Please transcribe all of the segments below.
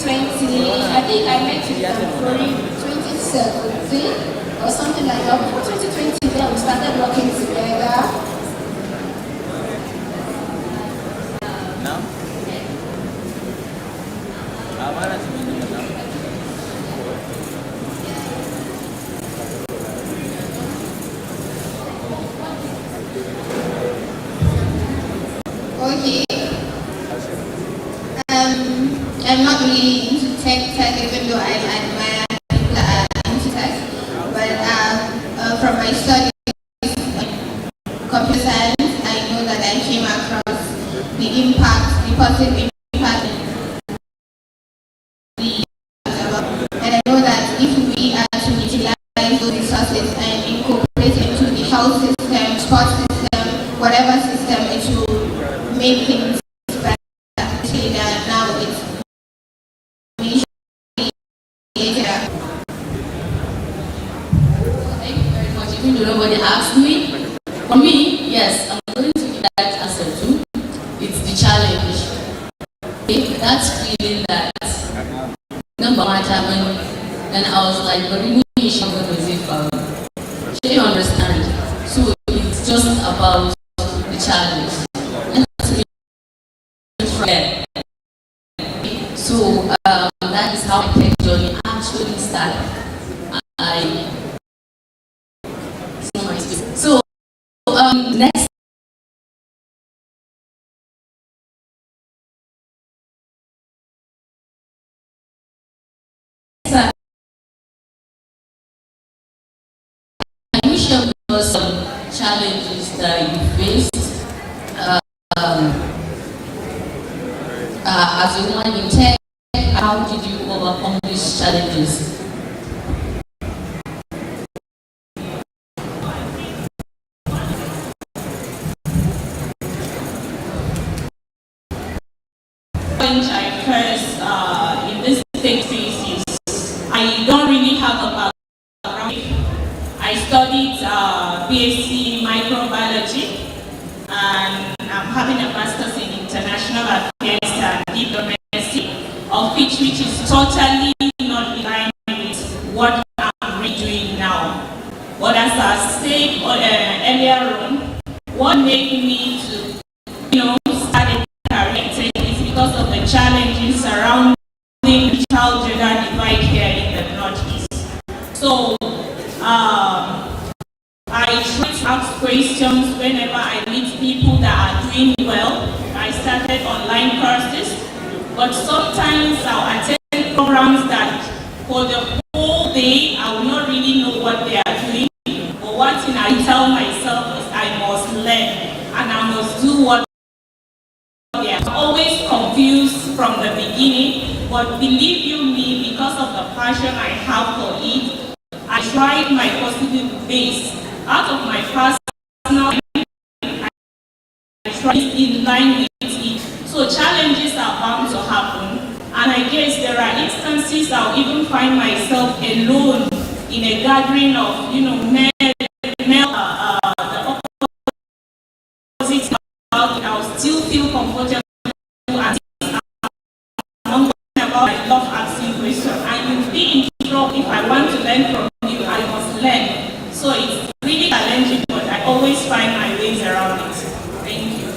I think I met you in February 2017 or something like that. Before 2020, then we started working together. No? Okay. I'm not really into tech, even though I admire people that are into tech. But from my studies in computer science, I know that I came across the positive impact, and I know that if we are to utilize those resources and incorporate into the health system, sports system, whatever system, it will make things better. Now it's thank you very much. Even though nobody asked me, for me, yes, I'm going to give that answer too. It's the challenge. That's feeling that number one happened, and I was like, but really, I'm going to say, do you understand? So it's just about the challenge. And that's me. So that is how my tech journey actually started. So next. Can you share with us some challenges that you faced as a woman in tech? How did you overcome these challenges? I first in this tech space is I don't really have a background. I studied BSc microbiology, and I'm having a master's in international affairs and diplomacy, of which is totally not in line with what I'm redoing now. But as I said earlier on, what made me to start a career is because of the challenges surrounding the child gender divide here in the Northeast. So I try to ask questions whenever I meet people that are doing well. I started online courses, but sometimes I'll attend programs that for the whole day I will not really know what they are doing. But one thing I tell myself is I must learn and I must do what they are. I'm always confused from the beginning, but believe you me, because of the passion I have for it, I tried my positive base. Out of my personal I tried in line with it. So challenges are bound to happen. And I guess there are instances I'll even find myself alone in a gathering of, male, the opposite, I'll still feel comfortable and among about I love asking questions. And you'll be in trouble if I want to learn from you, I must learn. So it's really challenging, but I always find my ways around it. Thank you.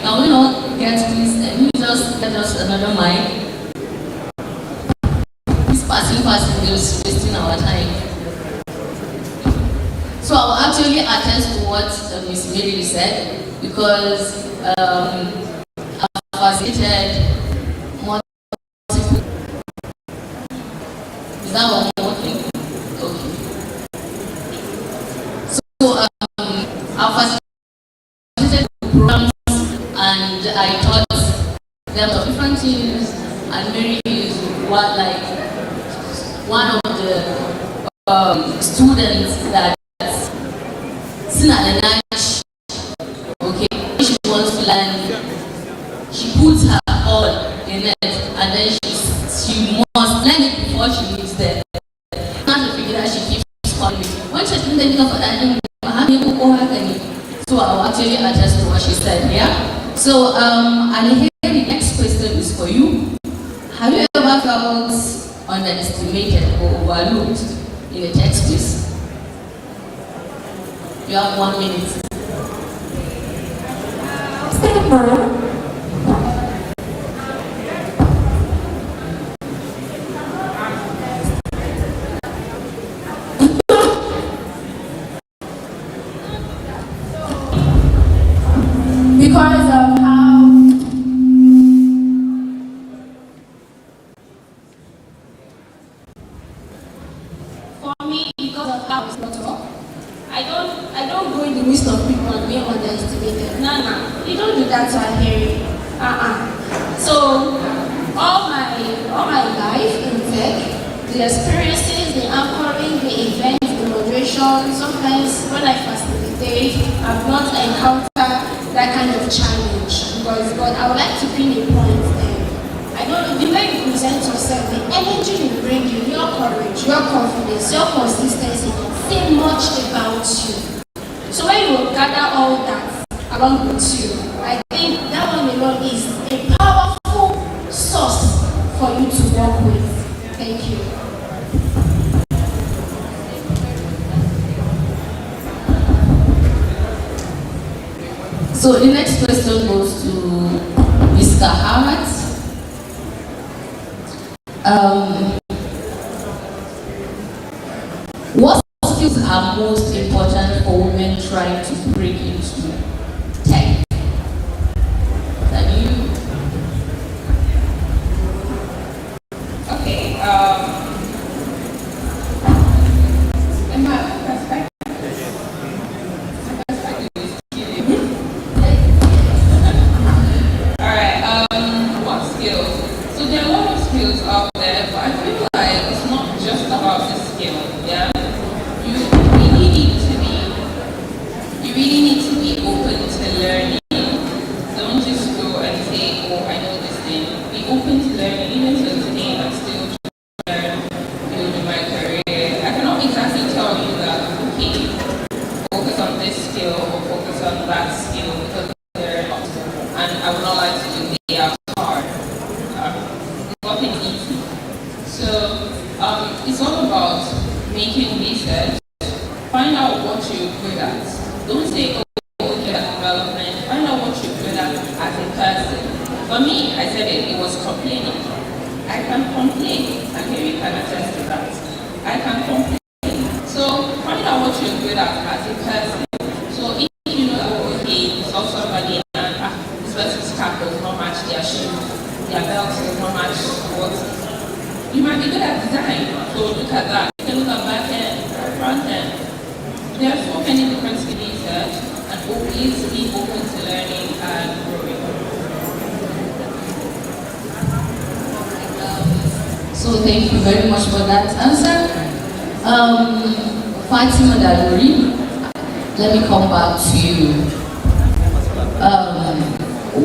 Can we not get please? Can you just get us another mic? This passing is wasting our time. So I'll actually attest to what Ms. Mary said, because I've facilitated multiple. Is that one more thing? Okay. So I've facilitated programs, and I taught them of different things, and Mary is one of the students that seen at the night. Okay, she wants to learn. She puts her all in it, and then she must learn it before she leaves there. Not to figure that she keeps calling me. When she's been taking up for that, so I actually attest to what she said here. So, and here the next question is for you. Have you ever felt underestimated or overlooked in a tech space? You have 1 minute. Because of how for me, because of how it's brought up, I don't go in the midst of people and being underestimated. No, you don't do that to a hearing. So all my life in tech, the experiences, the anchoring, the events, the moderation, sometimes when I facilitate, I've not encountered that kind of challenge. But I would like to pin a point there. I don't know, the way you present yourself, the energy you bring in, your courage, your confidence, your consistency, say much about you. So when you gather all that along with you, I think that one alone is a powerful source for you to work with. Thank you. So the next question goes to Mr. Howard. What skills are most important for women trying to break into tech? Can you? Okay. In my perspective. What skills? So there are a lot of skills out there, but I feel like it's not just about the skill. Yeah, you really need to be open to learning. Don't just go and say, "Oh, I know this thing." Be open to learning. Even till today, I'm still trying to build my career. I cannot exactly tell you that, okay, focus on this skill or focus on that skill because they're not. And I would not like to do they are hard. Nothing easy. So it's all about making research. Find out what you're good at. Don't say, oh, okay, at development. Find out what you're good at as a person. For me, I said it was complaining. I can complain, and here you can attest to that. I can complain. So find out what you're good at as a person. So if you know that, okay, you saw somebody and this person's cap does not match their shoes, their belt does not match what, you might be good at design. So look at that. You can look at back end, front end. There are so many different skill research and always be open to learning and growing. So thank you very much for that answer. Fatima Dalori, let me come back to you.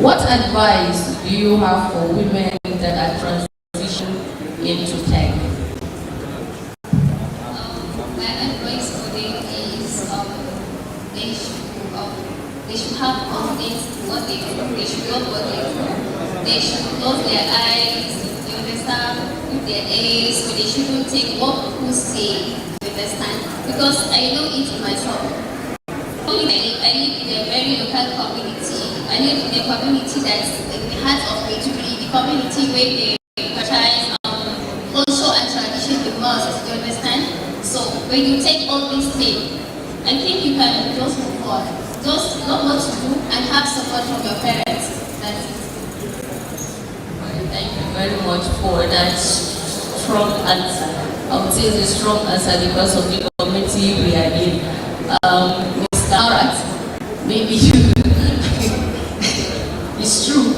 What advice do you have for women that are transitioning into tech? My advice for them is they should have confidence in what they do. They should love what they do. They should close their eyes. You understand? With their ears, but they shouldn't take what people say. You understand? Because I know it myself. I live in a very local community. I live in a community that's in the heart of Maiduguri, the community where they prioritize culture and tradition the most. You understand? So when you take all these things, I think you can just move on. Just know what to do and have support from your parents. That's it. Thank you very much for that strong answer. I would say it's a strong answer because of the community we are in. Mr. Arat, maybe you. It's true.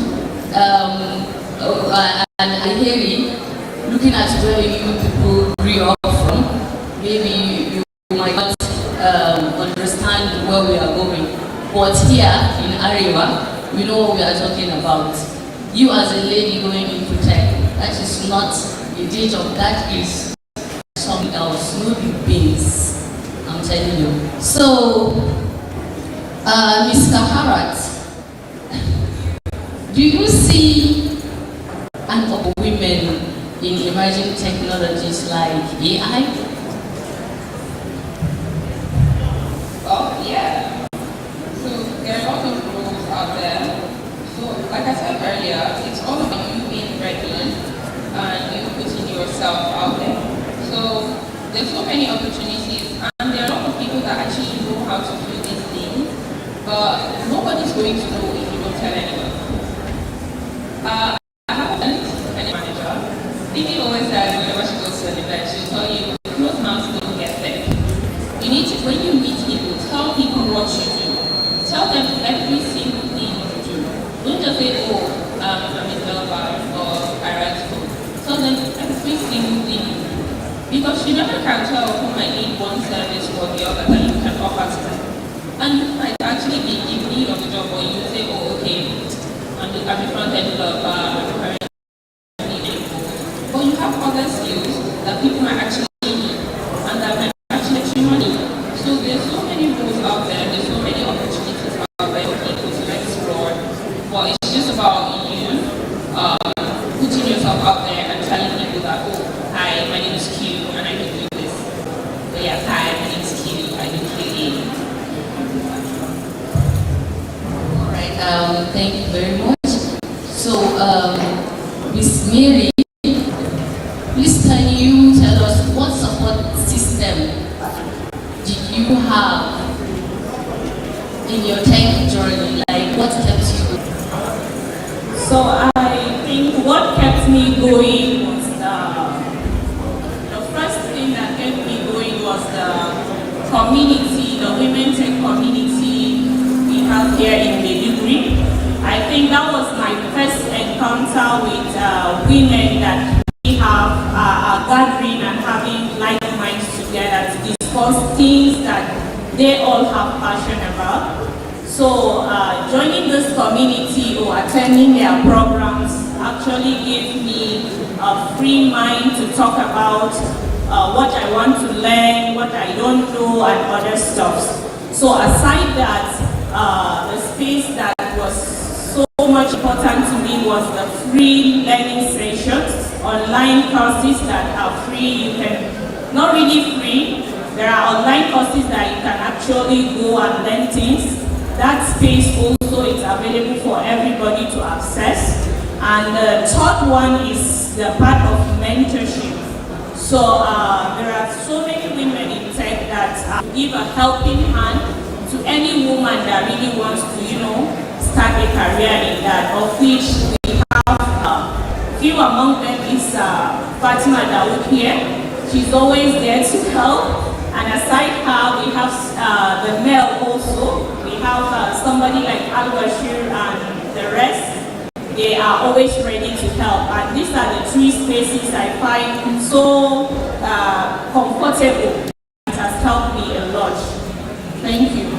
And I hear it, looking at where you people grew up from, maybe you might not understand where we are going. But here in Arewa, we know what we are talking about. You as a lady going into tech, that is not a day job, that is something else, no big beans, I'm telling you. So, Mr. Harrat, do you see an of women in emerging technologies like AI? Oh, yeah. So there are a lot of roles out there. So like I said earlier, it's all about you being ready and you putting yourself out there. So there's so many opportunities and there are a lot of people that actually know how to do these things, but nobody's going to know if you don't tell anyone. I have a friend, a manager. Vicky always says whenever she goes to an event, she'll tell you, closed mouths don't get fed. You need to, when you meet people, tell people what you do. Tell them every single thing you do. Don't just say, oh, I'm a developer or I write code. Tell them every single thing you do. Because you never can tell who might need one service or the other that you can offer to them. And you might actually be in need of the job, or you say, oh, okay, I'm a front-end developer, I'm currently needing code. But you have other skills that people might actually need and that might actually get you money. So there's so many roles out there, there's so many opportunities out there for people to explore. But it's just about you putting yourself out there and telling people that, oh, hi, my name is Q and I can do this. So yeah, hi, my name is Q, I do QA. Alright, thank you very much. So, Miss Mary, please can you tell us what support system did you have in your tech journey? Like, what kept you? So I think what kept me going was the first thing that kept me going was the community, the women tech community we have here in Maiduguri. I think that was my first encounter with women that we have a gathering and having like minds together to discuss things that they all have passion about. So joining this community or attending their programs actually gave me a free mind to talk about what I want to learn, what I don't know, and other stuff. So aside that, the space that was so much important to me was the free learning sessions, online courses that are free. You can, not really free, there are online courses that you can actually go and learn things. That space also is available for everybody to access. And the third one is the part of mentorship. So there are so many women in tech that give a helping hand to any woman that really wants to, start a career in that, of which we have few among them is Fatima Dawood here. She's always there to help. And aside her, we have the male also. We have somebody like Al-Bashir and the rest. They are always ready to help. And these are the three spaces I find so comfortable. It has helped me a lot. Thank you.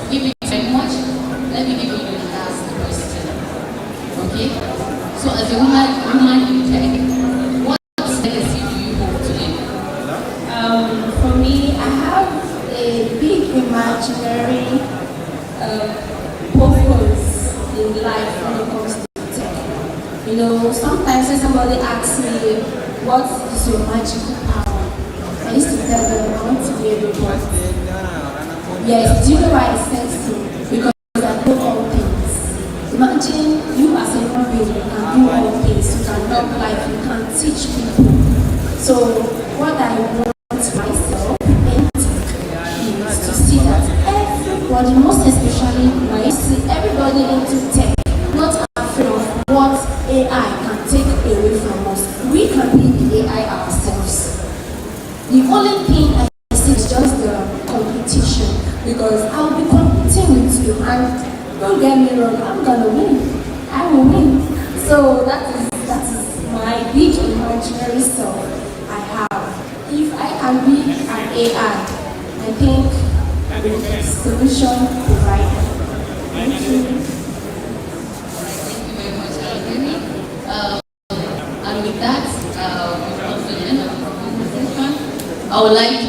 Thank you very much. Let me give you the last question. Okay? So as a woman in tech, what legacy do you hope to leave? For me, I have a big imaginary purpose in life when it comes to tech. Sometimes when somebody asks me, what is your magical power? I used to tell them, I want to be a robot. Yes, do you know why I said so? Because I know all things. Imagine you as a human being, you can do all things. You can help life, you can teach people. So what I want myself is to see that everybody, most especially everybody into tech, not afraid of what AI can take away from us. We can be the AI ourselves. The only thing I see is just the competition, because I'll be competing with you, and don't get me wrong, I'm gonna win. I will win. So that is my big imaginary self I have. If I can be an AI, I think the solution provided. Thank you. Thank you very much, Alvini. And with that, we've come to the end of the conversation. I would like